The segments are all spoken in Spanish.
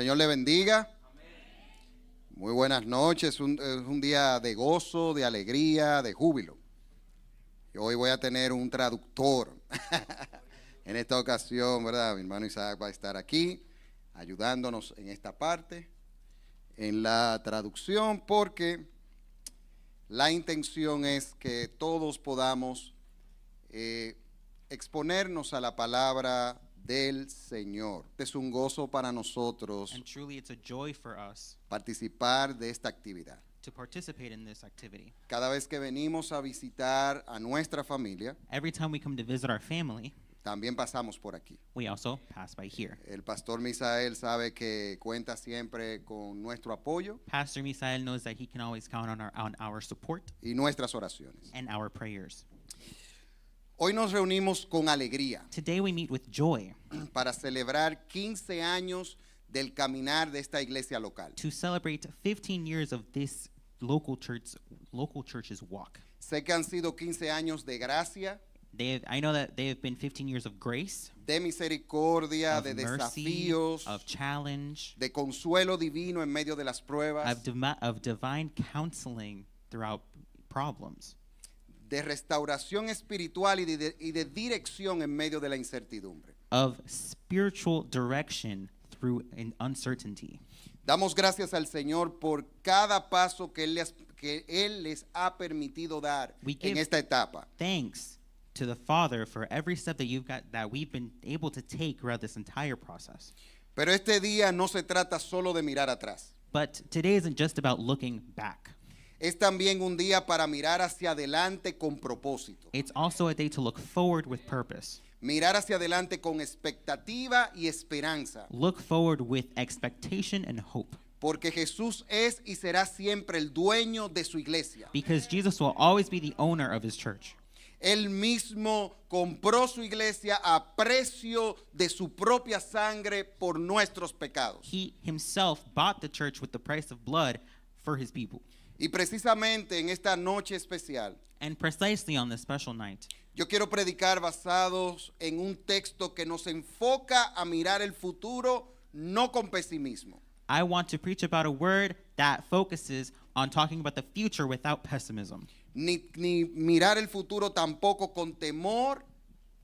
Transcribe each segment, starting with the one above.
Señor le bendiga. Muy buenas noches. Es un día de gozo, de alegría, de júbilo. Y hoy voy a tener un traductor. En esta ocasión, ¿verdad? Mi hermano Isaac va a estar aquí ayudándonos en esta parte, en la traducción, porque la intención es que todos podamos exponernos a la palabra del Señor. Es un gozo para nosotros And truly it's a joy for us participar de esta actividad. to participate in this activity. Cada vez que venimos a visitar a nuestra familia, Every time we come to visit our family, también pasamos por aquí. we also pass by here. El pastor Misael sabe que cuenta siempre con nuestro apoyo Pastor Misael knows that he can always count on our support y nuestras oraciones. and our prayers. Hoy nos reunimos con alegría Today we meet with joy para celebrar 15 años del caminar de esta iglesia local. to celebrate 15 years of this local church's walk. Sé que han sido 15 años de gracia, I know that they have been 15 years of grace, de misericordia, of de mercy, desafíos, of challenge, de consuelo divino en medio de las pruebas, of divine counseling throughout problems, de restauración espiritual y de dirección en medio de la incertidumbre. of spiritual direction through an uncertainty. Damos gracias al Señor por cada paso que Él les ha permitido dar We en give esta etapa. Thanks to the Father for every step that we've been able to take throughout this entire process. Pero este día no se trata solo de mirar atrás. But today isn't just about looking back. Es también un día para mirar hacia adelante con propósito. It's also a day to look forward with purpose. Mirar hacia adelante con expectativa y esperanza. Look forward with expectation and hope. Porque Jesús es y será siempre el dueño de su iglesia. Because Jesus will always be the owner of his church. Él mismo compró su iglesia a precio de su propia sangre por nuestros pecados. He himself bought the church with the price of blood for his people. Y precisamente en esta noche especial, And precisely on this special night, yo quiero predicar basados en un texto que nos enfoca a mirar el futuro no con pesimismo, I want to preach about a word that focuses on talking about the future without pessimism, ni mirar el futuro tampoco con temor,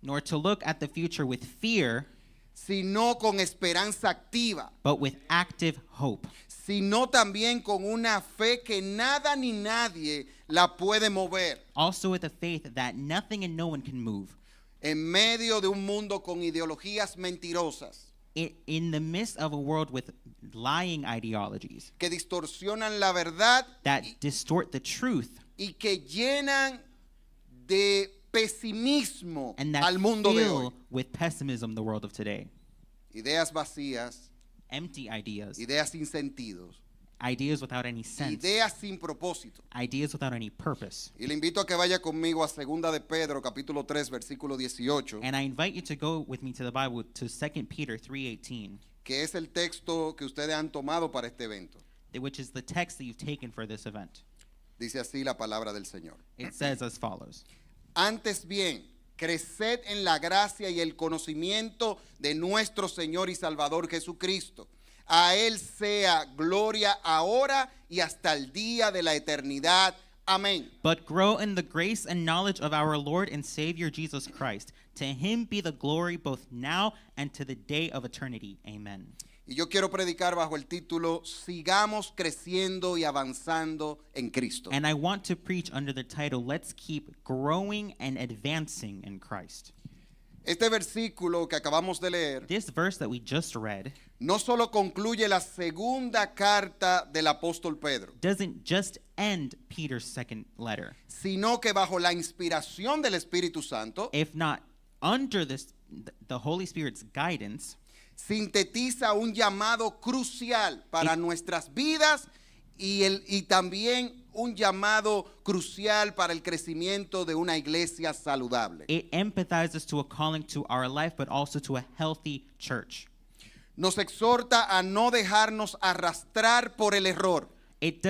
nor to look at the future with fear, sino con esperanza activa, but with active hope, sino también con una fe que nada ni nadie la puede mover, also with a faith that nothing and no one can move, en medio de un mundo con ideologías mentirosas in the midst of a world with lying ideologies que distorsionan la verdad that distort the truth y que llenan de pesimismo and that al mundo de hoy. fill with pessimism the world of today. Ideas vacías, Empty ideas, ideas sin sentidos, ideas without any sense, ideas sin propósito. ideas without any purpose. Y le invito a que vaya conmigo a 2 de Pedro, capítulo 3, versículo 18, And I invite you to go with me to the Bible to 2 Peter 3:18, que es el texto que ustedes han tomado para este evento. which is the text that you've taken for this event. Dice así la palabra del Señor. It says as follows: Antes bien, creced en la gracia y el conocimiento de nuestro Señor y Salvador Jesucristo. A Él sea gloria ahora y hasta el día de la eternidad. Amén. But grow in the grace and knowledge of our Lord and Savior Jesus Christ. To him be the glory both now and to the day of eternity. Amen. Y yo quiero predicar bajo el título Sigamos creciendo y avanzando en Cristo. And I want to preach under the title, Let's Keep Growing and Advancing in Christ. Este versículo que acabamos de leer This verse that we just read no solo concluye la segunda carta del apóstol Pedro, doesn't just end Peter's second letter. sino que bajo la inspiración del Espíritu Santo If not under the Holy Spirit's guidance, sintetiza un llamado crucial para nuestras vidas y también un llamado crucial para el crecimiento de una iglesia saludable. it empathizes to a calling to our life, but also to a healthy church. Nos exhorta a no dejarnos arrastrar por el error, It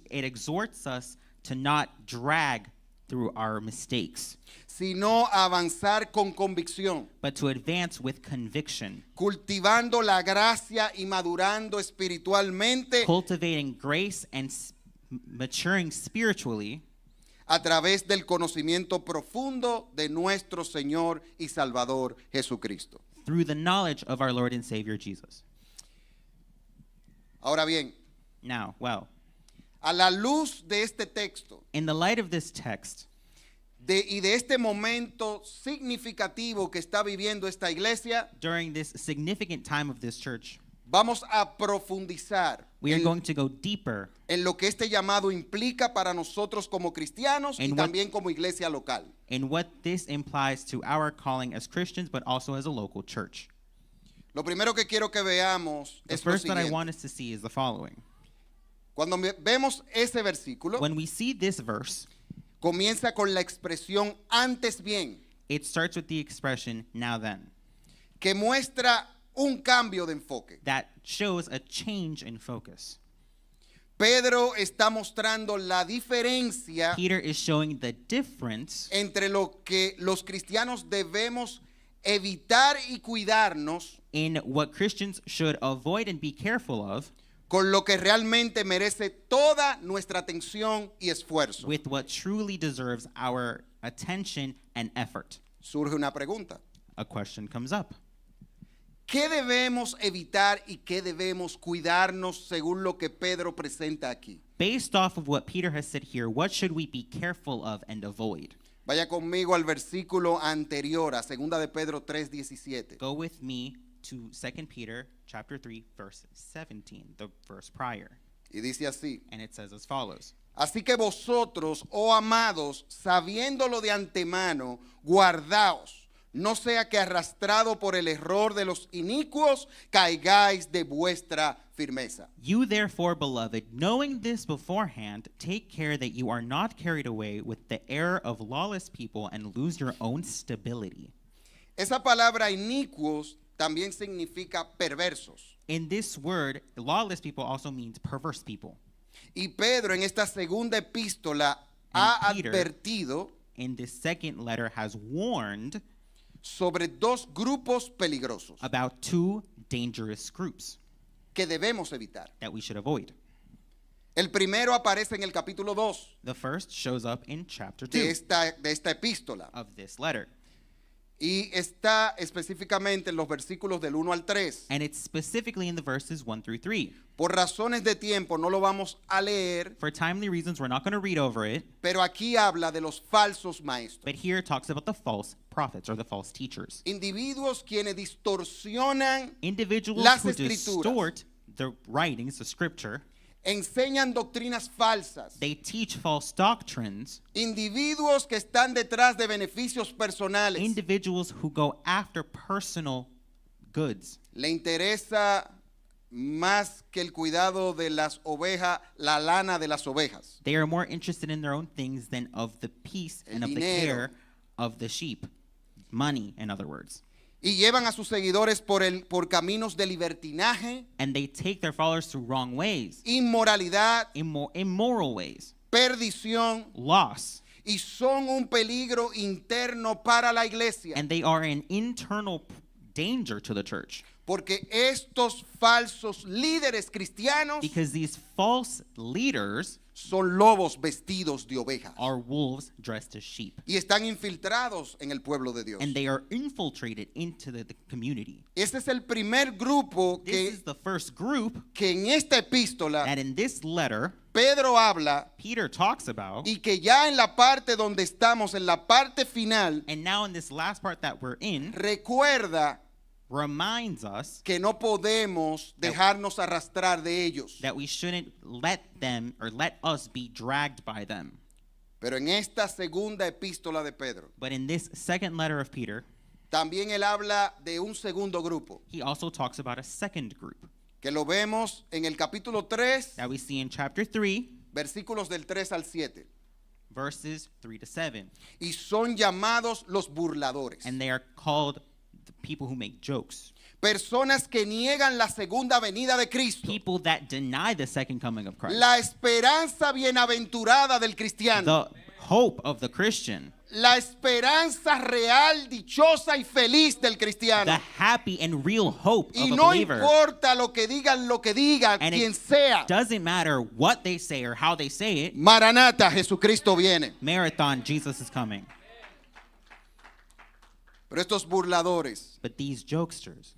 exhorts us to not drag through our mistakes, sino a avanzar con convicción, but to advance with conviction, cultivando la gracia y madurando espiritualmente cultivating grace and maturing spiritually a través del conocimiento profundo de nuestro Señor y Salvador Jesucristo. through the knowledge of our Lord and Savior Jesus. Ahora bien, Now, well, a la luz de este texto in the light of this text y de este momento significativo que está viviendo esta iglesia, during this significant time of this church, vamos a profundizar we are going to go deeper en lo que este llamado implica para nosotros como cristianos y En what- también como iglesia local. in what this implies to our calling as Christians, but also as a local church. Lo primero que quiero que veamos The es lo first that I siguiente. want us to see is the following. Cuando vemos ese versículo, When we see this verse, comienza con la expresión antes bien, it starts with the expression now then, que muestra un cambio de enfoque. that shows a change in focus. Pedro está mostrando la diferencia Peter is showing the difference entre lo que los cristianos debemos evitar y cuidarnos in what Christians should avoid and be careful of con lo que realmente merece toda nuestra atención y esfuerzo. with what truly deserves our attention and effort. Surge una pregunta. A question comes up. ¿Qué debemos evitar y qué debemos cuidarnos según lo que Pedro presenta aquí? Based off of what Peter has said here, what should we be careful of and avoid? Vaya conmigo al versículo anterior, a 2 de Pedro 3:17. Go with me to 2 Peter chapter 3 verse 17, the verse prior. Y dice así: And it says as follows. Así que vosotros, oh amados, sabiéndolo de antemano, guardaos, no sea que arrastrado por el error de los inicuos, caigáis de vuestra firmeza. You therefore, beloved, knowing this beforehand, take care that you are not carried away with the error of lawless people and lose your own stability. Esa palabra inicuos también significa perversos. In this word, lawless people also means perverse people. Y Pedro en esta segunda epístola ha And Peter- advertido In this second letter has warned sobre dos grupos peligrosos about two dangerous groups que debemos evitar. that we should avoid. El primero aparece en el capítulo 2 The first shows up in chapter de 2 esta epístola of this letter. y está específicamente en los versículos del 1 al 3. And it's specifically in the verses 1 through 3. Por razones de tiempo no lo vamos a leer, For timely reasons, we're not going to read over it, pero aquí habla de los falsos maestros. but here it talks about the false prophets or the false teachers. Individuos quienes distorsionan, Individuals Las who escrituras. distort the writings, the scripture, enseñan doctrinas falsas. they teach false doctrines, Individuos que están detrás de beneficios personales. individuals who go after personal goods. Le interesa más que el cuidado de las ovejas, la lana de las ovejas. They are more interested in their own things than of the peace El and of the dinero. care of the sheep. Money, in other words. Y llevan a sus seguidores por caminos de libertinaje, And they take their followers through wrong ways, inmoralidad, immoral ways, perdición, loss. y son un peligro interno para la iglesia. And they are an internal danger to the church. Porque estos falsos líderes cristianos Because these false leaders son lobos vestidos de ovejas are wolves dressed as sheep. y están infiltrados en el pueblo de Dios. And they are infiltrated into the community. Este es el primer grupo This is the first group que en esta epístola that in this letter Pedro habla Peter talks about. y que ya en la parte donde estamos, en la parte final, And now in this last part that we're in, recuerda reminds us que no podemos dejarnos arrastrar de ellos. that we shouldn't let them or let us be dragged by them. Pero en esta segunda epístola de Pedro, But in this second letter of Peter, también él habla de un segundo grupo, he also talks about a second group que lo vemos en el capítulo 3, that we see in chapter 3, versículos del 3 al 7. verses 3 to 7. Y son llamados los burladores. And they are called the people who make jokes. Personas que niegan la segunda venida de Cristo. People that deny the second coming of Christ. La esperanza bienaventurada del cristiano. The hope of the Christian, la esperanza real, dichosa y feliz del the cristiano. happy and real hope of Y a no believer. importa lo que diga And quien it sea. doesn't matter what they say or how they say it. Maranata, Jesucristo viene. Marathon, Jesus is coming. Pero estos burladores But these jokesters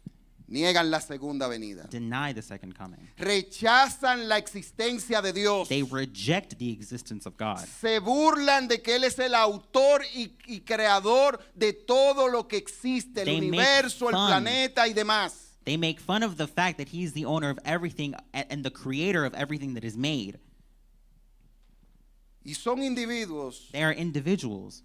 niegan la segunda venida. deny the second coming. Rechazan la existencia de Dios. They reject the existence of God. Se burlan de que Él es el autor y creador de todo lo que existe, el They make universo, el fun. planeta y demás. They make fun of the fact that he's the owner of everything and the creator of everything that is made. Y son individuos They are individuals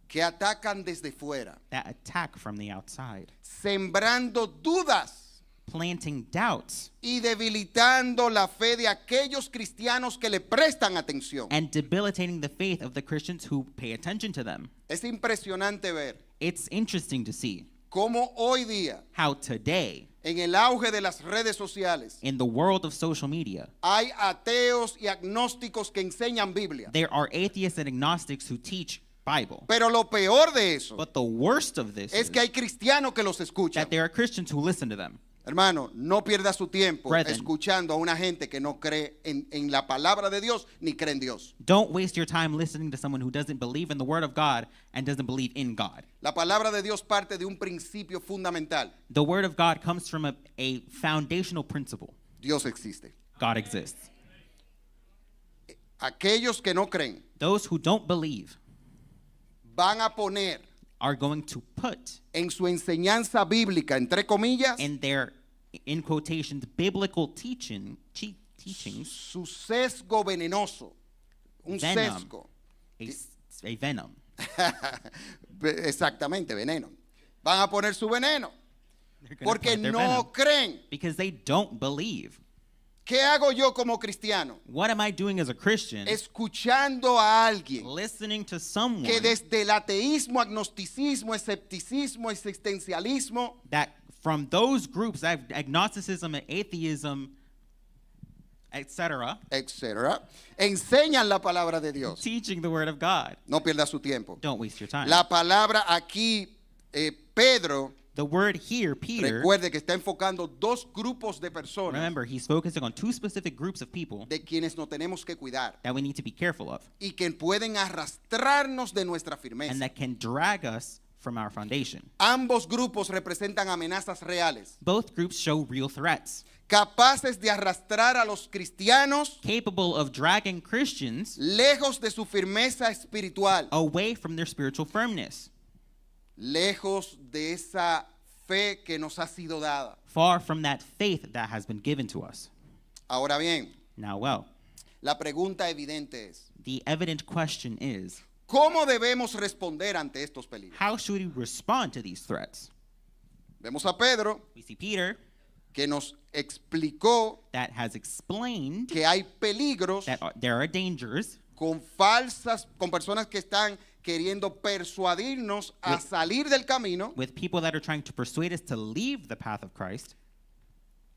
que atacan desde fuera, that attack from the outside, sembrando dudas planting doubts y debilitando la fe de aquellos cristianos que le prestan atención. and debilitating the faith of the Christians who pay attention to them. Es impresionante ver It's interesting to see cómo hoy día, how today, en el auge de las redes sociales, in the world of social media, hay ateos y agnósticos que enseñan Biblia. there are atheists and agnostics who teach Bible. Pero lo peor de eso But the worst of this es is que hay cristianos que los escuchan. that there are Christians who listen to them. Hermano, no pierda su tiempo Brethren. escuchando a una gente que no cree en la palabra de Dios ni cree en Dios. Don't waste your time listening to someone who doesn't believe in the Word of God and doesn't believe in God. La palabra de Dios parte de un principio fundamental. The Word of God comes from a foundational principle. Dios existe. God exists. Aquellos que no creen Those who don't believe van a poner are going to put en su enseñanza bíblica, entre comillas, in their, in quotations, biblical teachings, su sesgo venenoso. Un venom, sesgo. a venom. Exactamente, veneno. Van a poner su veneno. They're gonna Porque put their no venom creen. because they don't believe. ¿Qué hago yo como cristiano? What am I doing as a Christian? Escuchando a alguien Listening to someone que desde el ateísmo, agnosticismo, escepticismo, existencialismo, that from those groups, agnosticism, atheism, etc., etcétera, enseñan la palabra de Dios. teaching the Word of God. No pierda su tiempo. Don't waste your time. La palabra aquí, Pedro, The word here, Peter, recuerde que está enfocando dos grupos de personas remember, he's focusing on two specific groups of people de quienes nos tenemos que cuidar that we need to be careful of y que pueden arrastrarnos de nuestra and firmeza. that can drag us from our foundation. Ambos grupos representan amenazas reales, Both groups show real threats, capaces de arrastrar a los cristianos capable of dragging Christians lejos de su firmeza espiritual, away from their spiritual firmness, lejos de esa fe que nos ha sido dada. far from that faith that has been given to us. Ahora bien, Now, well, la pregunta evidente es, the evident question is, ¿cómo debemos responder ante estos peligros? how should we respond to these threats? Vemos a Pedro We see Peter que nos explicó that has explained que hay peligros that there are dangers con personas que están queriendo persuadirnos a With- salir del camino, with people that are trying to persuade us to leave the path of Christ.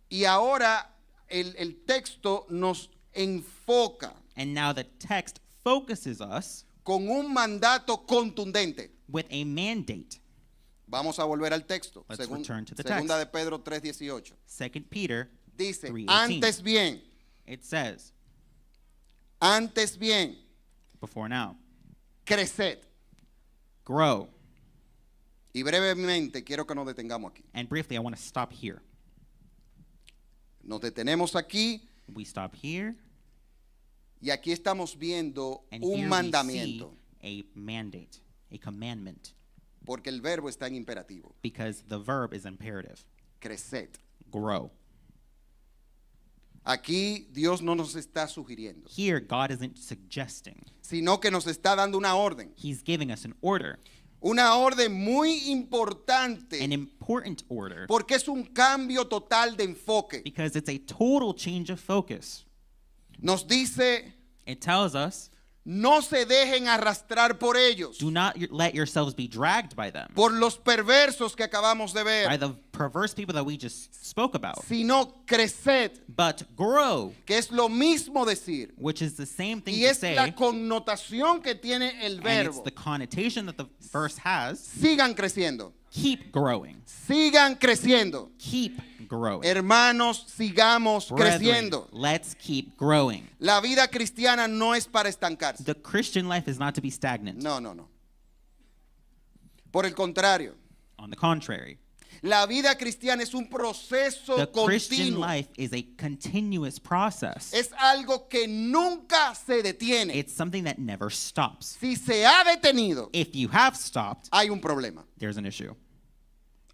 y ahora el texto nos enfoca And now the text focuses us con un mandato contundente. with a mandate. Vamos a volver al texto. Let's return to the Segunda text. de Pedro 3:18. 2 Peter Dice, 3:18. antes bien, It says, before now, creced. grow. Y brevemente quiero que nos detengamos aquí. And briefly, I want to stop here. Nos detenemos aquí We stop here, y aquí estamos viendo and here un we mandamiento, see a mandate, a commandment, porque el verbo está en imperativo. because the verb is imperative. Creced. Grow. Aquí Dios no nos está sugiriendo, Here, God isn't suggesting. sino que nos está dando una orden. He's giving us an order, Una orden muy importante, an important order, porque es un cambio total de enfoque. because it's a total change of focus. Nos dice, It tells us No se dejen arrastrar por ellos, Do not let yourselves be dragged by them, por los perversos que acabamos de by ver, the perverse people that we just spoke about, sino creced, but grow, que es lo mismo decir. which is the same thing Y to es say, la connotación que tiene el and it's verbo. the connotation that the verse has. Sigan creciendo, Keep growing. sigan creciendo. Keep growing. Hermanos, sigamos Brethren, creciendo. let's keep growing. La vida cristiana no es para estancarse. The Christian life is not to be stagnant. No, no, no. Por el contrario, On the contrary, la vida cristiana es un proceso the Christian continuo. life is a continuous process. Es algo que nunca se detiene. It's something that never stops. Si se ha detenido, If you have stopped, hay un problema. there's an issue.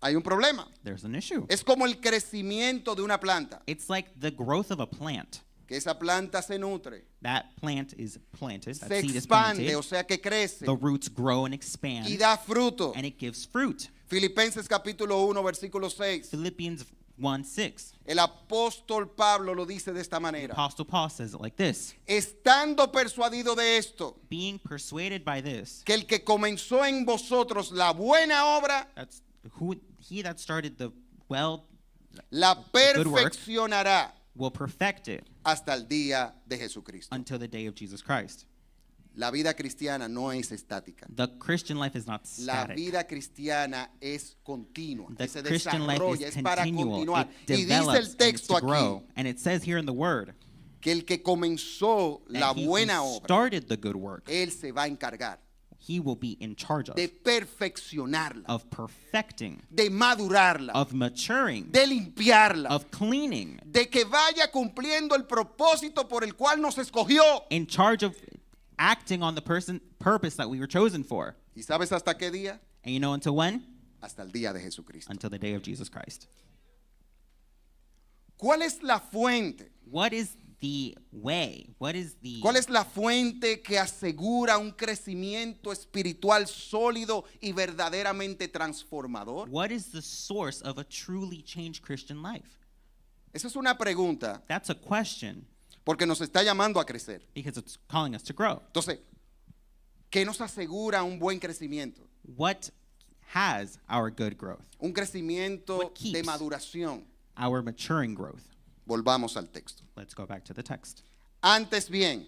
Hay un problema. There's an issue. Es como el crecimiento de una planta. It's like the growth of a plant. Que esa planta se nutre, That plant is planted, that se seed is expande, planted, o sea que crece the roots grow and expand, y da fruto. and it gives fruit. Filipenses capítulo 1, versículo 6. Philippians 1:6. El apóstol Pablo lo dice de esta manera. Apostle Paul says it like this: Estando persuadido de esto, being persuaded by this, que el que comenzó en vosotros la buena obra, that's who he that started the well la good work perfeccionará will perfect it hasta el día de Jesucristo. until the day of Jesus Christ. La vida cristiana no es estática. The Christian life is not La static. vida cristiana es continua, The que se Christian life desarrolla, is es para continual. continuar. It Y dice develops el and it's texto to grow. aquí And it says here in the word que el que comenzó la that he buena who obra, started the good work, él se va a encargar he will be in charge de perfeccionarla, of perfecting, de madurarla, of maturing, de limpiarla, of cleaning, de que vaya cumpliendo el propósito por el cual nos escogió. in charge of acting on the purpose that we were chosen for. ¿Y sabes hasta qué día? And you know until when? Hasta el día de Jesucristo. Until the day of Jesus Christ. ¿Cuál es la fuente? What is the way? What is the ¿Cuál es la fuente que asegura un crecimiento espiritual sólido y verdaderamente transformador? what is the source of a truly changed Christian life? Esa es una pregunta That's a question porque nos está llamando a crecer. because it's calling us to grow. Entonces, ¿qué nos asegura un buen crecimiento? What has our good growth? Un crecimiento What keeps? de maduración. Our maturing growth. Volvamos al texto. Let's go back to the text. Antes bien,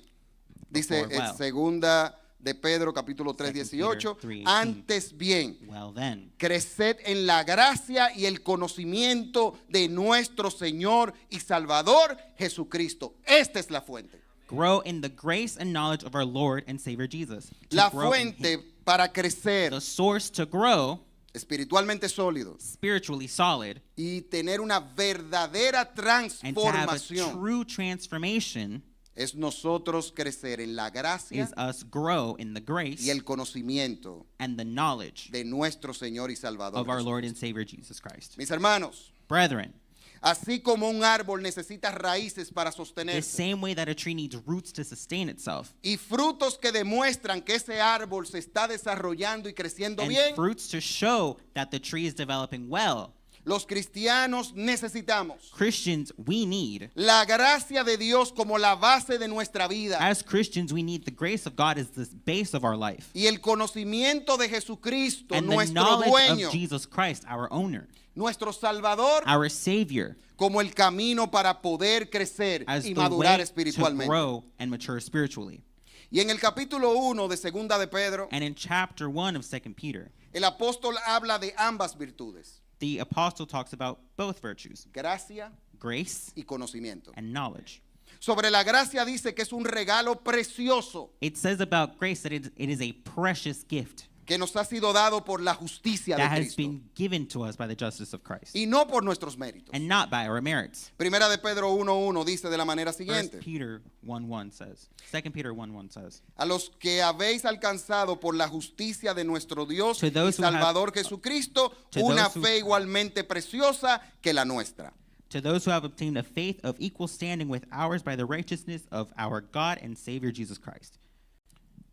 dice Before, well. en segunda de Pedro capítulo 3, 2 Peter 18, 3:18. antes bien, Well then, creced en la gracia y el conocimiento de nuestro Señor y Salvador Jesucristo. Esta es la fuente. grow in the grace and knowledge of our Lord and Savior Jesus. To La grow in fuente Him. para crecer The source to grow espiritualmente sólidos spiritually solid y tener una verdadera and to have a transformación true transformation es nosotros crecer en la gracia is us grow in the grace y el conocimiento and the knowledge de nuestro Señor y Salvador of our Lord Jesucristo. and Savior Jesus Christ. Mis hermanos, Brethren, así como un árbol necesita raíces para the sostenerse same way that a tree needs roots to sustain itself y frutos que demuestran que ese árbol se está desarrollando y creciendo and bien, fruits to show that the tree is developing well, los cristianos necesitamos Christians, we need, la gracia de Dios como la base de nuestra vida as Christians, we need the grace of God as the base of our life y el conocimiento de Jesucristo, and the nuestro knowledge dueño, of Jesus Christ, our owner, nuestro Salvador, our Savior, como el camino para poder crecer as y the madurar way to espiritualmente. grow and mature spiritually. Y en el capítulo 1 de Segunda de Pedro, And in chapter 1 of 2 Peter, el apóstol habla de ambas virtudes, the apostle talks about both virtues, gracia grace y conocimiento. and knowledge. Sobre la gracia dice que es un regalo precioso It says about grace that it is a precious gift que nos ha sido dado por la justicia de that has Cristo been given to us by the justice of Christ y no por nuestros méritos. and not by our merits. Primera de Pedro 1:1 dice de la manera 1 siguiente: Peter 1:1 says, 2 Peter 1:1 says, a los que habéis alcanzado por la justicia de nuestro Dios To y those who have- Salvador Jesucristo to una those who- fe igualmente preciosa que la nuestra. to those who have obtained a faith of equal standing with ours by the righteousness of our God and Savior Jesus Christ.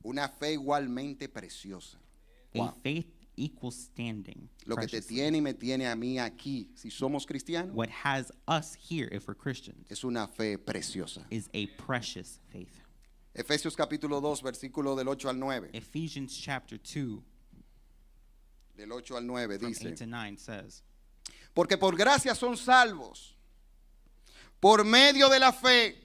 Una fe igualmente preciosa. Wow. A faith equal standing. Lo que te precious. tiene y me tiene a mí aquí, si somos cristianos, What has us here, if we're Christians, es una fe preciosa. is a precious faith. Efesios capítulo 2, versículo del 8 al 9. Ephesians chapter 2, Del 8 al 9 from dice: 8 to 9 says, Porque por gracia son salvos, por medio de la fe.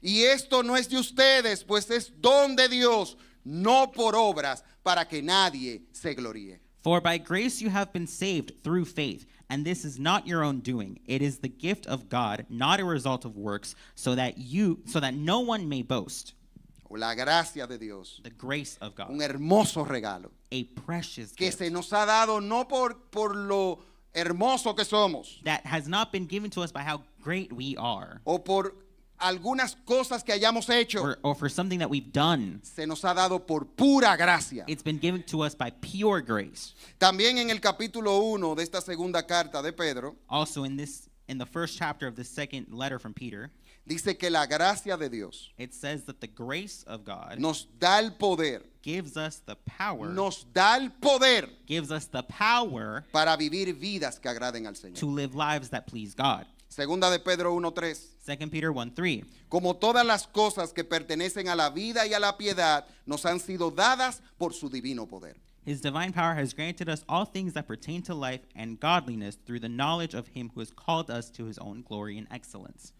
Y esto no es de ustedes, pues es don de Dios, no por obras, para que nadie se gloríe. For by grace you have been saved through faith, and this is not your own doing. It is the gift of God, not a result of works, so that no one may boast. O la gracia de Dios, The grace of God, un hermoso regalo a precious que gift se nos ha dado no por lo hermoso que somos that has not been given to us by how great we are, o por algunas cosas que hayamos hecho. or for something that we've done. Se nos ha dado por pura gracia. It's been given to us by pure grace. También en el capítulo 1 de esta segunda carta de Pedro, Also in the first chapter of the second letter from Peter, dice que la gracia de Dios it says that the grace of God nos da el poder, gives us the power, gives us the power para vivir vidas que agraden al to Señor. live lives that please God. Segunda de Pedro 1:3. 2 Peter 1:3. Como todas las cosas que pertenecen a la vida y a la piedad nos han sido dadas por su divino poder. His divine power has granted us all things that pertain to life and godliness through the knowledge of him who has called us to his own glory and excellence.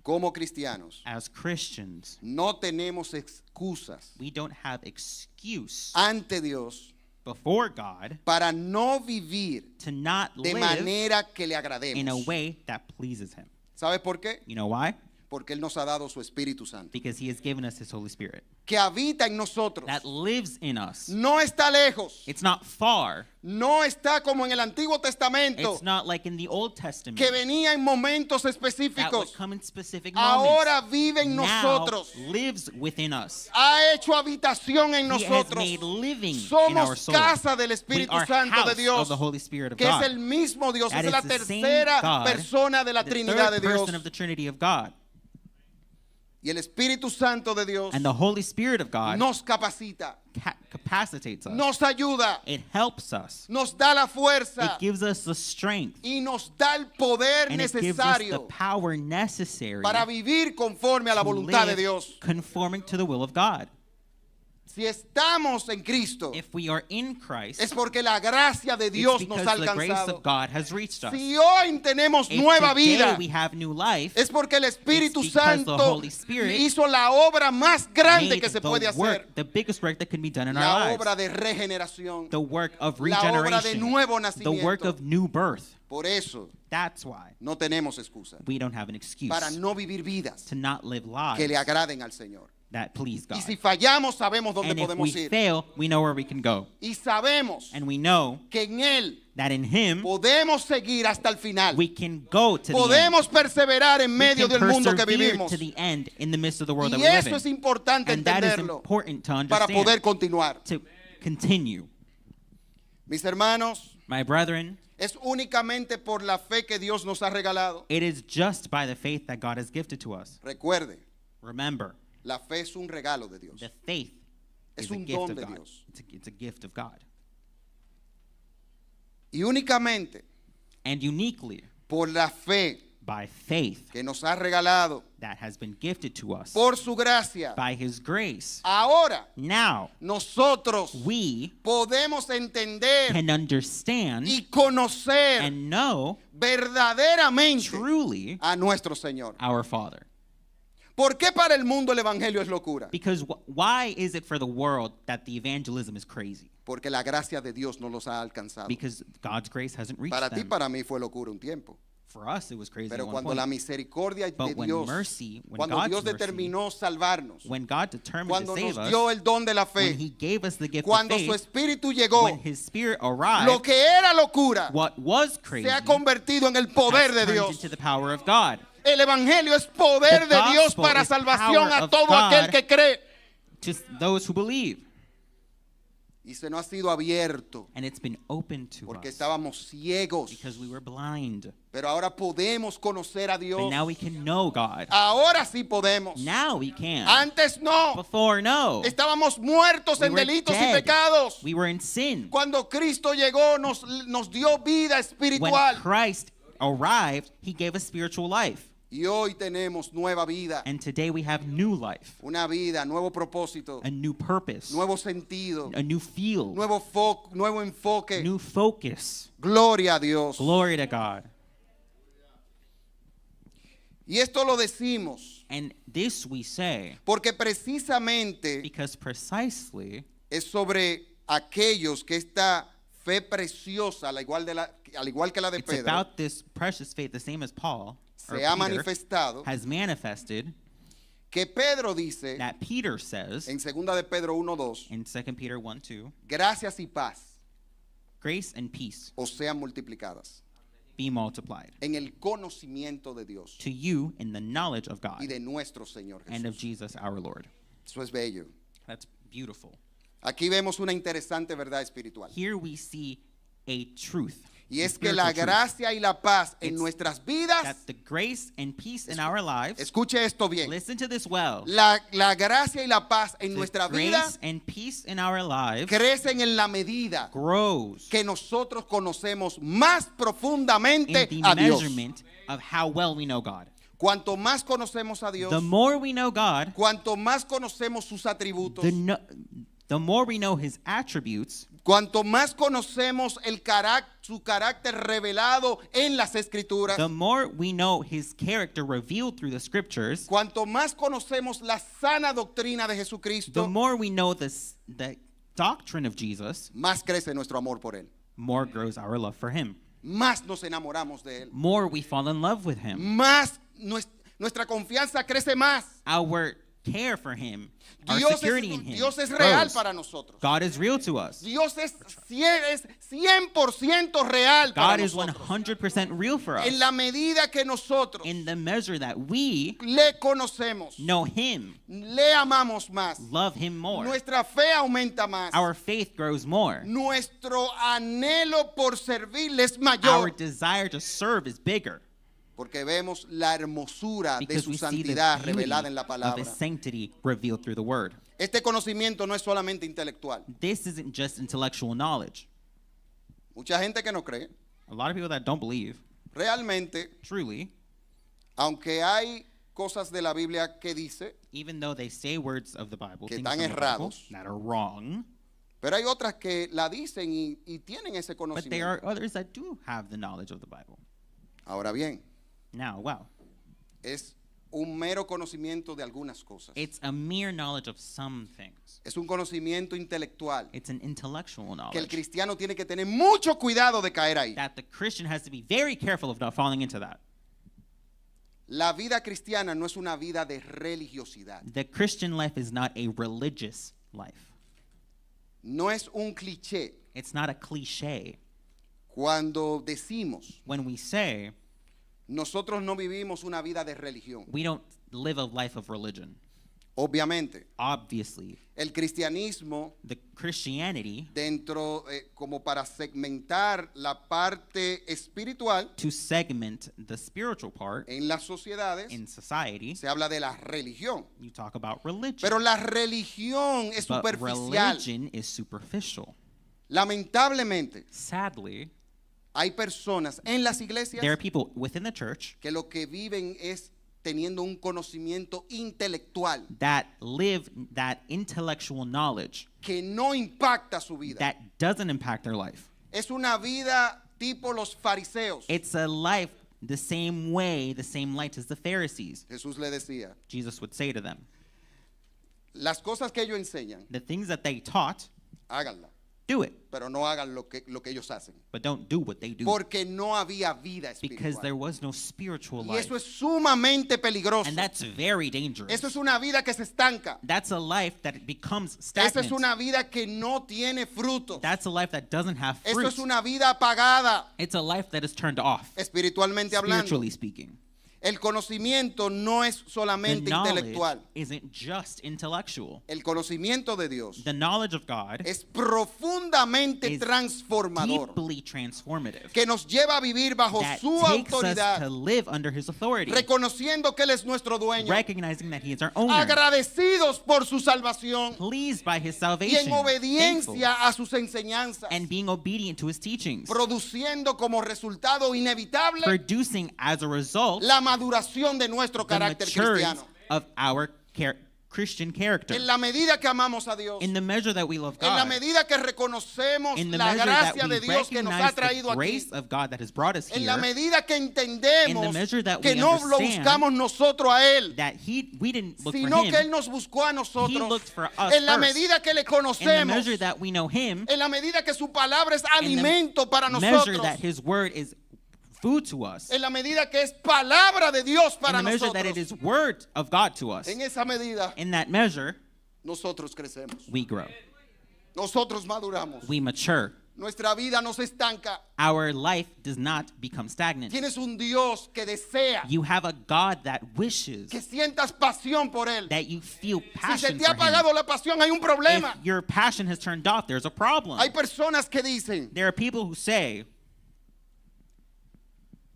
Como cristianos, As Christians, no tenemos excusas we don't have excuse ante Dios before God para no vivir to not de live manera que le in a agrademos. way that pleases him. ¿Sabe por qué? You know why? Porque Él nos ha dado su Espíritu Santo, Because he has given us his Holy Spirit que habita en nosotros. that lives in us. No está lejos, It's not far. no está como en el Antiguo Testamento, It's not like in the Old Testament que venía en momentos that would específicos. come in specific Ahora moments. vive en Now nosotros, lives within us. ha hecho habitación en He has nosotros. made living in our Somos soul. casa del We Espíritu are Santo house de of Dios, the Holy Spirit of que es God. el mismo Dios, That es la is the same tercera God, persona de la the Trinidad de third Dios. person of the Trinity of God. Y el Espíritu Santo de Dios And the Holy Spirit of God nos capacita, capacitates us. nos ayuda, It helps us. nos da la fuerza It gives us the strength. y nos da el poder And it gives us the necesario power necessary para vivir conforme a la to voluntad de live Dios. conforming to the will of God. Si estamos en Cristo, If we are in Christ, es porque la gracia de it's Dios nos because ha the grace alcanzado. of God has reached us. Si hoy tenemos If nueva today vida, we have new life, es porque el Espíritu it's because the Santo Holy Spirit hizo la obra más grande made que se puede the hacer. work, the biggest work that can be done in our La lives. obra de regeneración. The work of La obra de regeneration. nuevo The work nacimiento. of new birth. Por eso That's why no tenemos excusa we don't have an excuse para no vivir vidas to not live que le lives agraden al Señor. that please God. Y si fallamos, sabemos dónde And if we podemos ir. fail, we know where we can go. Y sabemos And we know que en Él that in Him, podemos seguir hasta el final. we can go to the end. Podemos perseverar en We medio can del mundo que persevere vivimos. to the end in the midst of the world that Y we live eso es in. importante And that is entenderlo important to para understand, poder continuar. to continue. Mis hermanos, My brethren, es únicamente por la fe que Dios nos ha regalado. it is just by the faith that God has gifted to us. Recuerde, Remember, la fe es un regalo de Dios. the faith Es is a un gift don of de God. Dios. It's a gift of God. Y únicamente And uniquely, por la fe by faith que nos ha regalado, that has been gifted to us por su gracia, by His grace, ahora now nosotros we podemos entender can understand y conocer and know verdaderamente truly a nuestro Señor. our Father. ¿Por qué para el mundo el evangelio es locura? Because why is it for the world that the evangelism is crazy? Porque la gracia de Dios no los ha alcanzado. Because God's grace hasn't reached Para ti, them. para mí fue locura un tiempo. For us, it was crazy Pero at one cuando point. la misericordia de But when Dios, mercy, when cuando God's Dios mercy, determinó salvarnos, when God determined cuando to nos save us, dio el don de la when fe, He gave us the gift cuando of su faith, espíritu llegó, when His Spirit arrived, lo que era locura what was crazy se ha convertido en el poder has de turned Dios. into the power of God. El evangelio es poder The de Dios gospel para is salvación power a of todo God. aquel que cree. To those who believe. Y se nos ha sido abierto And it's been open to porque us estábamos ciegos. because we were blind. Pero ahora podemos conocer a But Dios. now we can know God. Ahora sí podemos. Now we can. Antes no. Before, no. Estábamos muertos We en were delitos y dead. pecados. We were in sin. Cuando Cristo llegó nos dio vida When espiritual. Christ arrived, He gave us spiritual life. Y hoy tenemos nueva vida, And today we have new life, una vida, nuevo propósito, a new purpose, nuevo sentido, a new field, nuevo enfoque. new focus. Gloria a Dios. Glory to God. Y esto lo decimos And this we say porque precisamente because precisely es sobre aquellos que esta fe preciosa, al igual que la de it's Pedro, about this precious faith, the same as Paul or se ha Peter, manifestado, has manifested, que Pedro dice that Peter says en 2 de Pedro 1:2, in 2 Peter 1:2, gracias y paz grace and peace os sean multiplicadas be multiplied en el conocimiento de Dios to you in the knowledge of God y de nuestro Señor and of Jesús. Jesus our Lord. Eso es bello. That's beautiful. Aquí vemos una interesante verdad espiritual. Here we see a truth. Y a es que la spiritual truth, gracia y la paz en It's nuestras vidas, that the grace and peace in our lives, escuche esto bien, listen to this well, la gracia y la paz en the nuestra vida grace and peace in our lives crecen en la medida grows que nosotros conocemos más in profundamente the a Dios. measurement of how well we know God. Cuanto más conocemos a Dios, The more we know God, cuanto más conocemos sus atributos, the more we know His attributes, cuanto más conocemos su carácter revelado en las Escrituras, the more we know His character revealed through the Scriptures, cuanto más conocemos la sana doctrina de the Jesucristo, more we know the doctrine of Jesus, más crece nuestro amor por Él. more grows our love for Him. Más nos enamoramos de Él. More we fall in love with Him. Más nuestra confianza crece más. Our care for Him, our Dios security in Him Dios es real grows. para nosotros. God is real to us. Dios es 100% real para God is nosotros. 100% real for us. En la medida que nosotros In the measure that we le conocemos, know Him, le amamos más, love Him more, nuestra fe aumenta más, our faith grows more. nuestro anhelo por servirle es Our mayor, desire to serve is bigger porque vemos la hermosura de because su we see the santidad beauty revelada en la of palabra. His sanctity revealed through the Word. Este conocimiento no es solamente intelectual. This isn't just intellectual knowledge. Mucha gente que no cree, A lot of people that don't believe, realmente, truly, aunque hay cosas de la Biblia que dice, even though they say words of the Bible, Que things están from the Bible errados. that are wrong, pero hay otras que la dicen y tienen ese but there are conocimiento. others that do have the knowledge of the Bible. Ahora bien, Now, wow, es un mero conocimiento de algunas cosas. it's a mere knowledge of some things. Es un conocimiento intelectual It's an intellectual que el knowledge cristiano tiene que tener mucho cuidado de caer ahí. that the Christian has to be very careful of not falling into that. La vida cristiana no es una vida de religiosidad. The Christian life is not a religious life. No es un cliché It's not a cliche cuando decimos when we say nosotros no vivimos una vida de religión. we don't live a life of religion. Obviamente, Obviously, el cristianismo the Christianity, dentro, como para segmentar la parte espiritual to segment the spiritual part en las sociedades, in society, se habla de la religión. you talk about religion. Pero la religión es But superficial. religion is superficial. Lamentablemente, Sadly, hay personas en las iglesias there are people within the church que lo que viven es teniendo un conocimiento intelectual that live that intellectual knowledge que no impacta su vida. that doesn't impact their life. Es una vida tipo los fariseos. It's a life the same way, the same light as the Pharisees. Jesús le decía, Jesus would say to them, las cosas que ellos enseñan, the things that they taught, háganlas, do it, pero no hagan lo que ellos hacen. but don't do what they do Porque no había vida because there espiritual. was no spiritual Y life. eso es sumamente peligroso. And that's very dangerous. Eso es una vida que se estanca. That's a life that becomes Esa es stagnant. una vida que no tiene frutos. That's a life that doesn't have Eso fruit. es una vida apagada, It's a life that is turned off, espiritualmente hablando. spiritually speaking. El conocimiento no es The solamente knowledge intelectual. isn't just intellectual. El conocimiento de Dios The knowledge of God es profundamente is transformador, deeply transformative. que nos lleva a vivir bajo That su takes us to autoridad, live under His authority, reconociendo que Él es nuestro dueño, recognizing that He is our owner, agradecidos por su salvación pleased by His y salvation, en thankful, obediencia a sus enseñanzas, and being obedient to His teachings, produciendo como resultado inevitable producing as a result la maduración de nuestro the carácter maturity cristiano. of our Christian character. En la medida que amamos a Dios, In the measure that we love en la God, medida que reconocemos in the la measure that gracia we de Dios que nos ha recognize traído the aquí, grace of God that has brought us en la here, medida que entendemos measure that que we no lo understand buscamos nosotros a Él, that we didn't look for sino que Él him, nos buscó a nosotros, He looked for us en la first. medida que le in the conocemos, measure that we know him, en la medida que su palabra es in the alimento para measure nosotros, that his word is food to us, en la medida que es palabra de Dios in para the measure nosotros, that it is word of God to us, en esa medida in that measure, nosotros crecemos, we grow, nosotros maduramos, we mature. nuestra vida no se estanca. Our life does not become stagnant. Tienes un Dios que desea You have a God that wishes que sientas pasión por Él. that you feel Si se passion te ha for him. apagado la pasión, hay un problema. If your passion has turned off, there's a problem. Hay personas que dicen, There are people who say,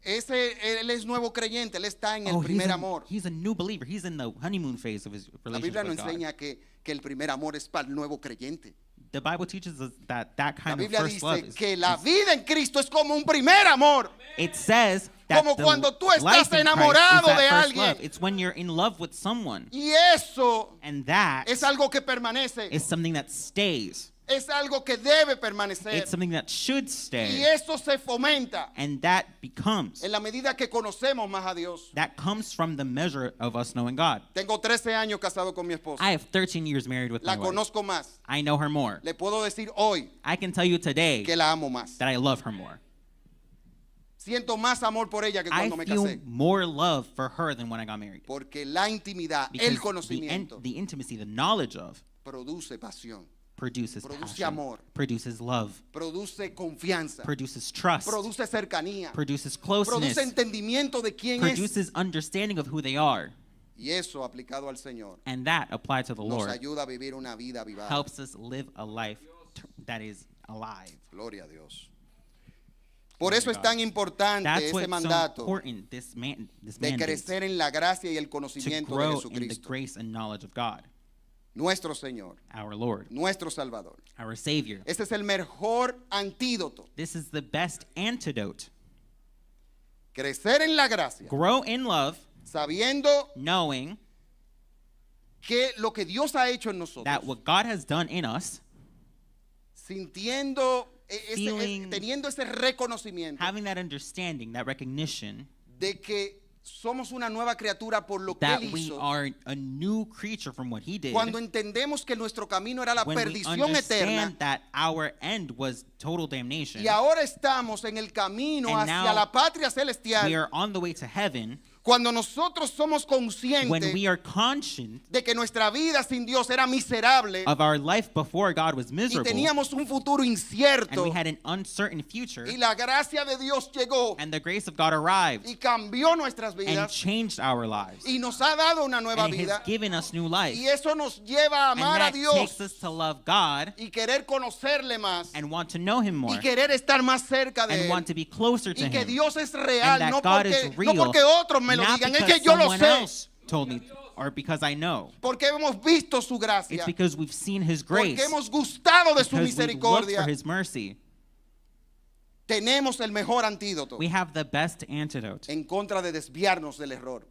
él es nuevo creyente, él está en el oh, primer amor. he's a new believer. He's in the honeymoon phase of his La relationship Biblia no with God. enseña que el primer amor es para el nuevo creyente. The Bible teaches us that La kind of Biblia first love dice que la vida en Cristo es como un primer amor. it says that Como the cuando tú life estás in Christ enamorado is that de first alguien. love. It's when you're in love with someone, Y eso and that es algo que permanece. is something that stays. Es algo que debe permanecer. It's something that should Y stay, eso se fomenta and that becomes en la medida que conocemos más a Dios. that comes from the measure of us knowing God. Tengo 13 años casado con mi esposa. I have 13 years married with La my wife. conozco más. I know her more. Le puedo decir hoy I can tell you today que la amo más. that I love her more. Siento más amor por ella que I cuando me feel casé. more love for her than when I got married. Porque la intimidad, Because el conocimiento, the intimacy, the knowledge of, produce pasión, produces Produce passion, amor. produces love, produce confianza, produces trust, produce cercanía, produces produce closeness, entendimiento de quién es. produces understanding of who they are. Y eso aplicado al Señor And that, applied to the nos Lord, ayuda a vivir una vida avivada. helps us live a life that is alive. Gloria a Dios. Por eso es tan importante That's ese what's so mandato important, this de mandate, crecer en la gracia y el to conocimiento de grow in the Jesucristo, grace and knowledge of God, nuestro Señor, our Lord, nuestro Salvador. our Savior. Ese es el mejor antídoto. This is the best antidote. Crecer en la gracia, Grow in love, sabiendo knowing que lo que Dios ha hecho en nosotros, that what God has done in us, sintiendo, Feeling- teniendo ese reconocimiento having that understanding, that recognition de que somos una nueva criatura por lo que that Él we hizo. are a new creature from what He did. Cuando entendemos que nuestro camino era la When we perdición eterna understand that our end was total damnation, y ahora estamos en el camino And hacia now la patria we celestial, are on the way to heaven. cuando nosotros somos When conscientes we are conscious de que nuestra vida sin Dios era miserable of our life before God was y miserable, teníamos un futuro and incierto, we had an uncertain future, y la gracia de Dios llegó and the grace of God arrived y cambió nuestras and vidas changed our lives, y nos ha dado una nueva and it vida, has given us new life. y eso nos lleva a And amar a that takes Dios us to love God y querer conocerle más and want to know Him more y querer estar más cerca de and Él, want to be closer to y que Him. Dios es And real, that no God porque, is real, no porque otros me lo not digan, es because que yo lo someone sé, else told me or because I know. porque hemos visto su gracia, It's because we've seen His porque grace, hemos gustado de su because we've looked misericordia. for His mercy. Tenemos el mejor antídoto We have the best antidote en contra de desviarnos del error,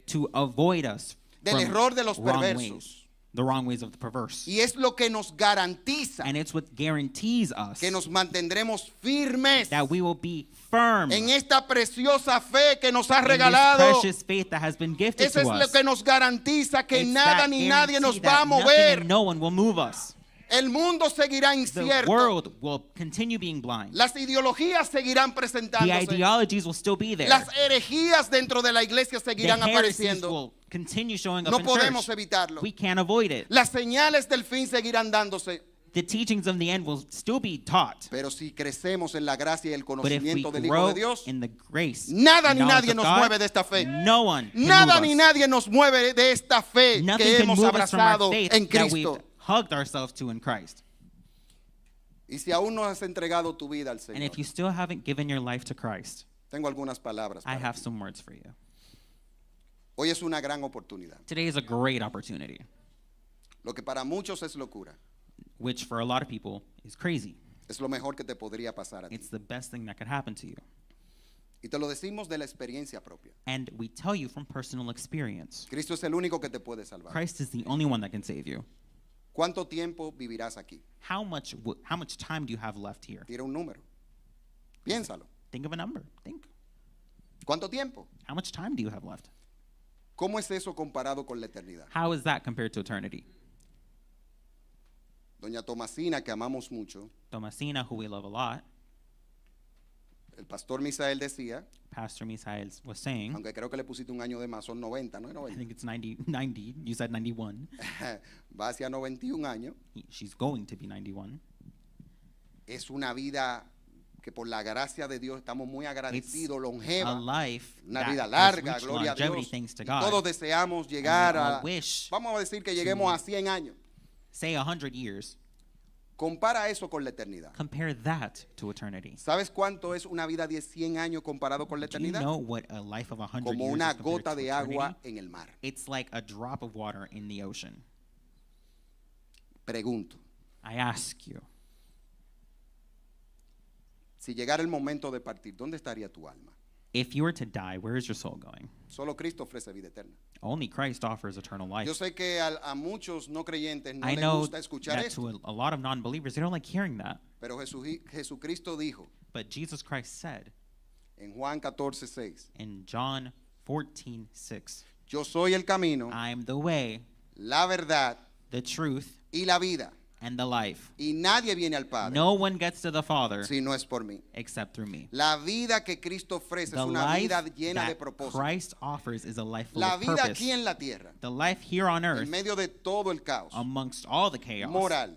to avoid us del from error de los wrong perversos. ways, the wrong ways of the perverse. Y es lo que nos garantiza And it's what guarantees us que nos mantendremos firmes that we will be firm en esta preciosa fe que nos ha in this regalado. precious faith that has been gifted Eso es to lo us. que nos garantiza que It's nada that ni nadie nos guarantee va a that nothing mover. and no one will move us. El mundo seguirá The incierto. world will continue being blind. Las ideologías seguirán The presentándose. ideologies will still be there. Las herejías dentro de la iglesia The seguirán heresies apareciendo. will continue showing up No in podemos church. evitarlo. We can't avoid it. Las señales del fin seguirán dándose. The teachings of the end will still be taught. Pero si crecemos en la gracia y el But if we conocimiento del Hijo grow de Dios, in the grace, nada and ni knowledge nadie of nos God, mueve de esta fe. no one can nada move ni us. nadie nos mueve de esta fe Nothing que can hemos move us from our abrazado faith en that we've Cristo. hugged ourselves to in Christ. Y si aún no has entregado tu vida al And Señor, if you still haven't given your life to Christ, tengo algunas palabras. I para have ti. some words for you. Hoy es una gran oportunidad. Today is a great opportunity, Lo que para muchos es locura, which for a lot of people is crazy. es lo mejor que te podría pasar a ti. It's the best thing that could happen to you. Y te lo decimos de la experiencia propia. And we tell you from personal experience. Cristo es el único que te puede salvar. Christ is the only one that can save you. ¿Cuánto tiempo vivirás aquí? How much time do you have left here? Tira un número. Piénsalo. Think of a number. Think. ¿Cuánto tiempo? How much time do you have left? ¿Cómo es eso comparado con la eternidad? How is that compared to eternity? Doña Tomasina, que amamos mucho, Thomasina, who we love a lot, el pastor Misael decía, Pastor Misael was saying, aunque creo que le pusiste un año de más, son 90, ¿no es I 90? think it's 90, you said 91. Va hacia 91 años. She's going to be 91. Es una vida que por la gracia de Dios estamos muy agradecidos, A longeva, life una that vida has larga, reached gloria a longevity Dios. thanks to Y God. todos deseamos llegar we all a, wish vamos a decir que lleguemos a 100 años. Say 100 years. Compara eso con la eternidad. Compare that to eternity. ¿Sabes cuánto es una vida de 100 años comparado con la Do you eternidad? know what a life of 100 Como years una is compared gota to de eternity? agua en el mar. It's like a drop of water in the ocean. Pregunto, I ask you, si llegara el momento de partir, ¿dónde estaría tu alma? if you were to die, where is your soul going? Solo Cristo ofrece vida eterna. Only Christ offers eternal life. Yo sé que a muchos no creyentes no I les know gusta escuchar that esto, to a lot of non-believers, they don't like hearing that. pero Jesucristo dijo But Jesus Christ said en Juan 14:6, in John 14:6, yo soy el camino, I am the way, la verdad the truth, y la vida, and the life. y nadie viene al Padre No one gets to the Father si no es por mí. except through me. La vida que Cristo ofrece The es una life vida llena de that propósito. Christ offers is a life full La of vida purpose. aquí en la tierra, The life here on en earth, medio de todo el caos amongst all the chaos, moral,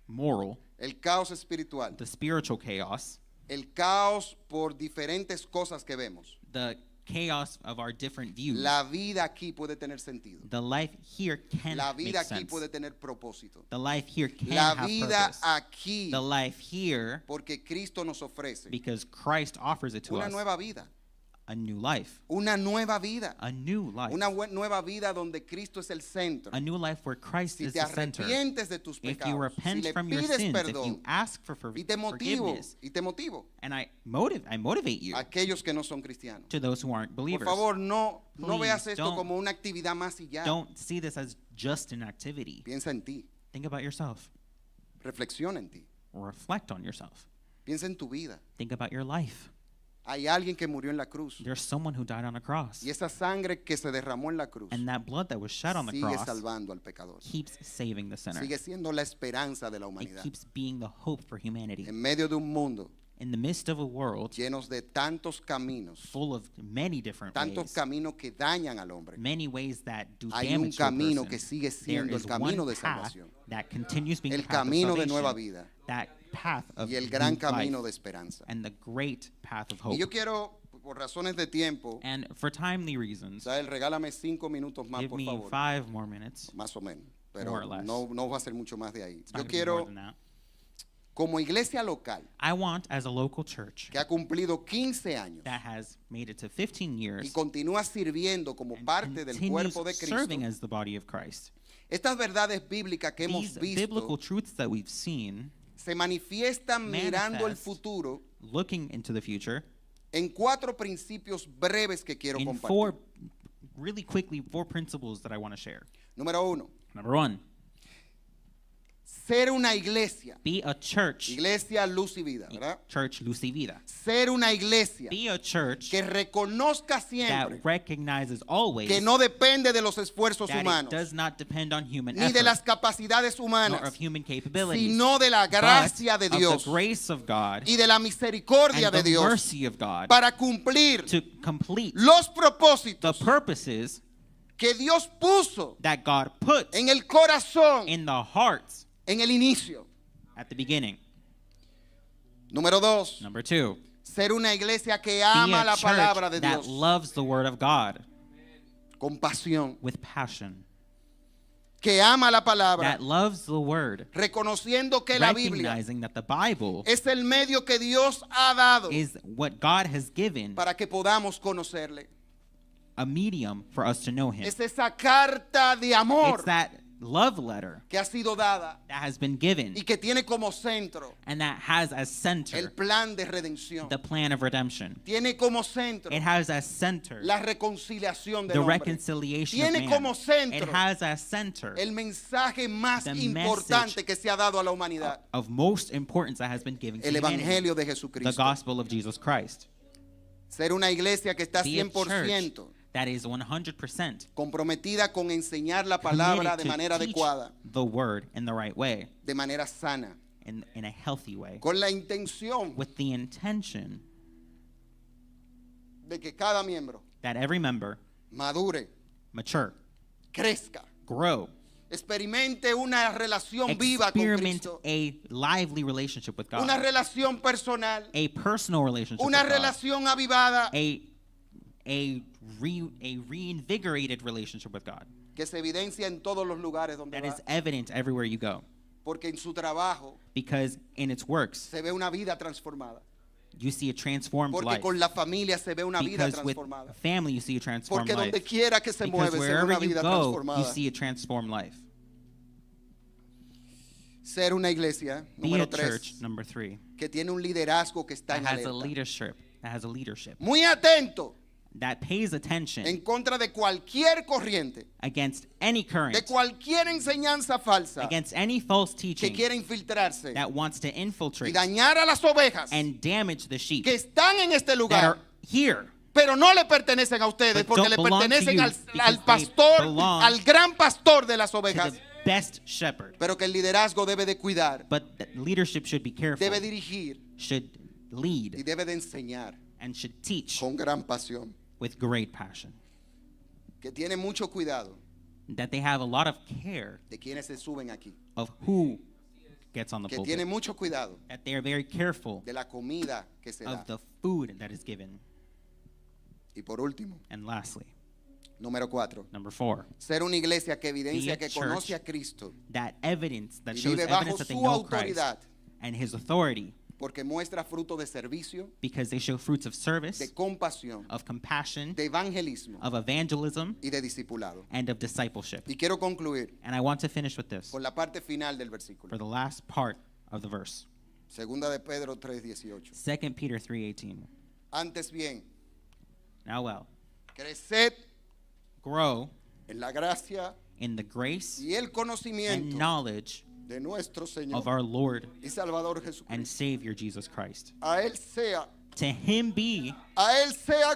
moral, el caos espiritual, the spiritual chaos, el caos por diferentes cosas que vemos. the chaos of our different views. La vida aquí puede tener sentido. The life here can La make vida aquí sense. puede tener propósito. The life here can La have vida purpose. aquí, The life here, porque Cristo nos ofrece because Christ offers it to una us, nueva vida. a new life. Una nueva vida. A new life. Una nueva vida donde Cristo es el centro. A new life where Christ Si is te the center. arrepientes de tus If you pecados, si repent le from your pides sins, if you perdón, ask for y te motivo, forgiveness, and I motivate you a aquellos que no son cristianos. to those who aren't Por believers. favor, no Please veas esto don't- como una actividad más y ya. Don't see this as just an activity. Piensa en ti, Think about yourself. reflexiona en ti, Reflect on yourself. piensa en tu vida. Think about your life. Hay alguien que murió en la cruz There's someone who died on a cross. y esa sangre que se derramó en la cruz And that blood that was shed on the sigue cross salvando al pecador. keeps saving the sinner. Sigue siendo la esperanza de la It humanidad. keeps being the hope for humanity. En medio de un mundo In the midst of a world llenos de tantos caminos, full of many different tantos ways, caminos que dañan al hombre, many ways that do hay un damage to a camino person, que sigue there siendo is el camino one de path salvación, that continues being el the path of camino de salvation, nueva vida that path of y el gran new camino life, de esperanza. and the great path of hope. Y yo quiero, por razones de tiempo, And for timely reasons, Sael, regálame 5 minutos más, give por me favor. 5 more minutes. Más o menos. More Pero or less. no va a ser mucho más de ahí. It's not Yo gonna be more quiero, than that. como iglesia local, I want, as a local church que ha cumplido 15 años that has made it to 15 years y continúa sirviendo como and parte del cuerpo de continues serving Cristo, as the body of Christ, estas verdades bíblicas que hemos these biblical visto truths that we've seen, se manifiestan mirando el manifest futuro looking into the future, en 4 principios breves que quiero in compartir. really quickly, 4 principles that I want to share. Número 1, Number 1, ser una iglesia. be a church, Iglesia Luz y Vida, ¿verdad? church Luz y Vida. Ser una iglesia Be a church que reconozca siempre that recognizes always que no depende de los esfuerzos that it humanos, does not depend on human ni de effort, las capacidades nor humanas, of human capabilities, sino de la but gracia de of Dios the grace of God y de la misericordia and de the Dios mercy of God para cumplir to complete los the propósitos purposes que Dios puso that God put en el corazón in the hearts en el inicio. at the beginning. Número 2, Number 2, ser una iglesia que be ama a la palabra church de that Dios loves the word of God con pasión, with passion, que ama la palabra, that loves the word, reconociendo que la Biblia recognizing that the Bible es el medio que Dios ha dado is what God has given, para que podamos conocerle. a medium for us to know Him. Es esa carta de amor It's that love letter que ha sido dada that has been given y que tiene como centro and that has as el center plan de redención. the plan of redemption. Tiene como centro It has as center la reconciliación the del hombre. reconciliation of Tiene man. como It centro has as center el mensaje más the importante message que se ha dado a la humanidad, of most importance that has been given to el humanity, evangelio de the Jesucristo. gospel of Jesus Christ. Ser una iglesia que está Be a church 100% that is 100% comprometida con enseñar la palabra committed de to manera teach adecuada, the word in the right way, de manera sana, in a healthy way, con la intención with the intention de que cada miembro that every member madure, mature, crezca, grow, experimente una relación viva con experiment Cristo, a lively relationship with una God, relación personal, a personal relationship una with God, relación avivada a reinvigorated relationship with God que se evidencia en todos los lugares donde that va, is evident everywhere you go, porque en su trabajo because in its works se ve una vida transformada, you see a transformed porque life, con la familia se ve una vida because with transformada, family you see a transformed porque donde life, quiera que se because mueve se ve wherever una you vida go you transformada. see a transformed life. Ser una iglesia, Be número a church, 3, number 3, que tiene un liderazgo que está that en has a alerta, leadership muy atento that pays attention en contra de cualquier corriente, against any current, de cualquier enseñanza falsa against any false que teaching quiere infiltrarse that wants to y infiltrate dañar a las ovejas and damage the sheep que están en este that lugar, are here, pero no le pertenecen a ustedes but porque don't le belong to pertenecen you al because they pastor, belong al gran pastor de las to ovejas, the best shepherd. pero que el liderazgo debe de cuidar, But the leadership should be careful, debe dirigir should y lead, debe de enseñar and should teach con gran pasión, with great passion. que tiene mucho cuidado That they have a lot of care de quienes se suben aquí, of who gets on the que tiene pulpit. mucho cuidado That they are very careful de la comida que se da. of the food that is given. Y por último, And lastly, número 4, number 4, ser una iglesia que Be evidencia a que church conoce a Cristo that evidence that y shows vive bajo evidence that they su know Christ autoridad, and his authority, porque muestra fruto de servicio, because they show fruits of service, de compasión, of compassion, de evangelismo of evangelism, y de discipulado. and of discipleship. Y quiero concluir And I want to finish with this con la parte final del versículo. for the last part of the verse. Segunda de Pedro 3:18. 2 Peter 3:18. Antes bien, Now well, creced grow en la gracia in the grace y el and conocimiento knowledge de nuestro of Señor our Lord y Salvador and Jesucristo. Savior Jesus Christ. A Él sea, To him be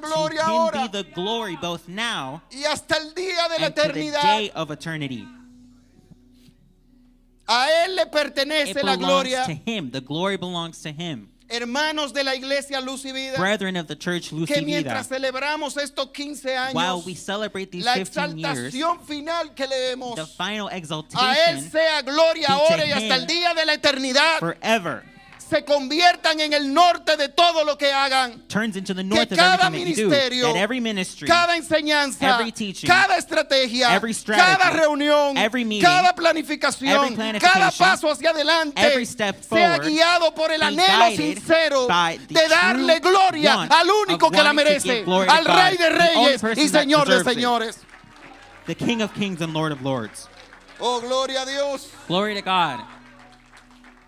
gloria to him ahora be the glory both now y hasta el día de la and to the eternidad. day of eternity. A Él le It pertenece la belongs gloria. to him. The glory belongs to him. Hermanos de la iglesia Luz y Vida, Brethren of the church Luz que y Vida, mientras celebramos estos 15 while años, we celebrate these la 15 years, exaltación final que leemos, the final a Él exaltation sea gloria be to ahora y hasta him el día de la eternidad, forever se conviertan en el norte de todo lo que hagan. turns into the Que north of cada everything that you do. ministerio, That every ministry, cada enseñanza, every teaching, cada estrategia, every strategy, cada reunión, every meeting, cada planificación, every planification, cada paso hacia adelante every step sea forward guiado por el be anhelo guided sincero by the de darle true gloria want al único of que la wanting to merece, give glory to al God, Rey de the only Reyes person y that Señor de deserves it. señores. the King of Kings and Lord of Lords. Oh, gloria a Dios. Glory to God.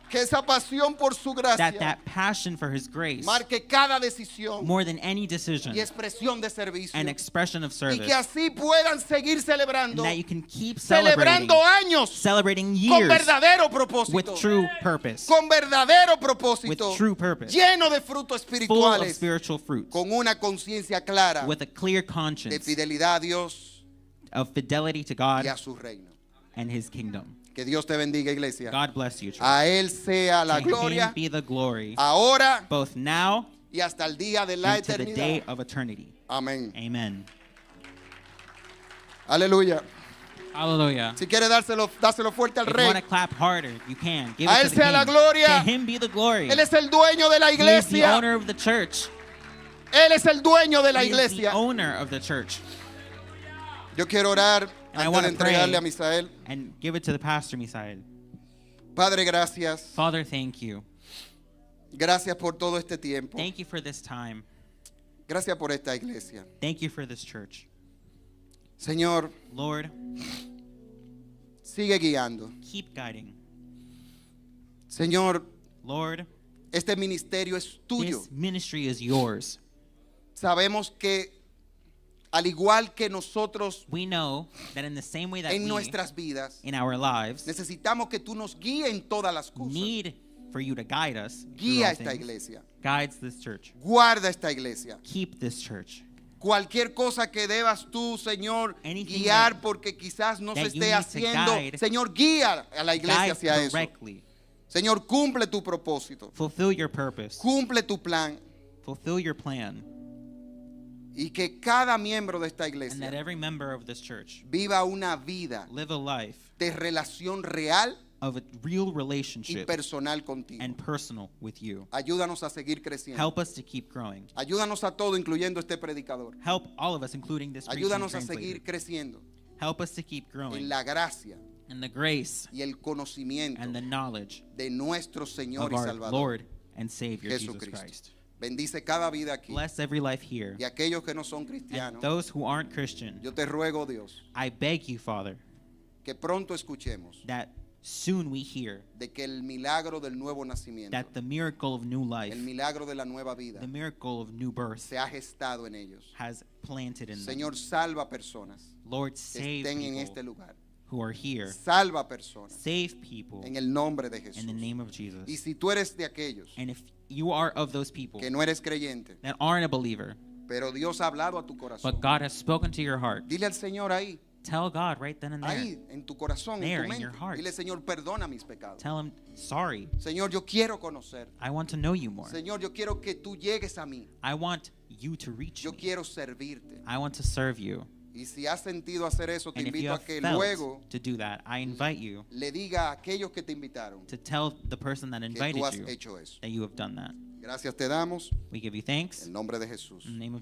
Que esa pasión por su gracia That passion for his grace, marque cada decisión more than any decision, y expresión de servicio. an expression of Y service, que así puedan seguir and celebrando, that you can keep celebrating, celebrando años celebrating con years verdadero with propósito, true purpose, con verdadero with propósito, true purpose, lleno de frutos full of espirituales, spiritual fruits, con una conciencia clara with a clear de conscience fidelidad a Dios of fidelity to y God a su reino. and his kingdom. Que Dios te bendiga, iglesia. God bless you, church. A Él sea la To gloria him be the glory, ahora both now y hasta el día de la and to the day eternidad. of eternity. Amén. Amen. Aleluya. Hallelujah. Si quiere dáselo fuerte al If you want Rey. to clap harder, you can. Give A it él to sea the la King. gloria. To him be the glory. Él es el dueño de la He is the iglesia. owner of the church. Él es el dueño de la He is the iglesia. owner of the church. Yo quiero orar And I antes want de to pray entregarle a Misael. and give it to the pastor, Misael. Padre, gracias. Father, thank you. Gracias por todo este tiempo. Thank you for this time. Gracias por esta iglesia. Thank you for this church. Señor, Lord, Sigue guiando. Keep guiding. Señor, Lord, este ministerio es tuyo. this ministry is yours. Sabemos que al igual que nosotros We know that in the same way that en we, nuestras vidas, in our lives, necesitamos que tú nos guíes en todas las cosas. need for you to guide us through Guía all esta things, iglesia. guides this church. Guarda esta iglesia. Keep this church. Cualquier cosa que debas tú, Señor, Anything guiar porque quizás no se that you esté need to haciendo, guide, Señor, guía a la iglesia Guide hacia eso. directly. Señor, cumple tu propósito, Fulfill your purpose. cumple tu plan Fulfill your plan. y que cada miembro de esta And that iglesia every member of this church viva una vida live a life de relación real of a real y relationship personal contigo. and personal with you. Ayúdanos a seguir creciendo. Help us to keep growing. Ayúdanos a todo, incluyendo este predicador. Help all of us, including this preaching Ayúdanos a translator. seguir creciendo Help us to keep growing en la gracia in the grace y el conocimiento and the knowledge de nuestro Señor of y our Salvador Lord and Savior Jesus Jesucristo. Christ. Bendice cada vida aquí. Bless every life here. Y aquellos que no son And cristianos, those who aren't Christian, yo te ruego, Dios, I beg you, Father, que pronto escuchemos that soon we hear de que el milagro del nuevo nacimiento, that the miracle of new life, el milagro de la nueva vida, the miracle of new birth, se ha gestado en ellos. has planted in them. Señor, salva personas Lord, que save estén en este people lugar. who are here. Salva personas Save people en el nombre de in Jesús. the name of Jesus. Y si tú eres de aquellos And if you are of those people que no eres creyente, that aren't a believer, pero Dios ha hablado a tu corazón, but God has spoken to your heart, dile al Señor ahí, tell God right then and there. ahí, en tu corazón, There, en tu in your mente. heart. Dile, Señor, perdona mis pecados. Tell him, sorry, Señor, yo quiero conocer. I want to know you more. Señor, yo quiero que tú llegues a mí. I want you to reach Yo me. quiero servirte. I want to serve you. Y si has sentido hacer eso, te And if you invito a have que felt luego to do that, I invite you le diga a aquellos que te invitaron to tell the person that que tú invited has you hecho eso. that you have done that. Gracias te damos We give you thanks en nombre de Jesús. in the name of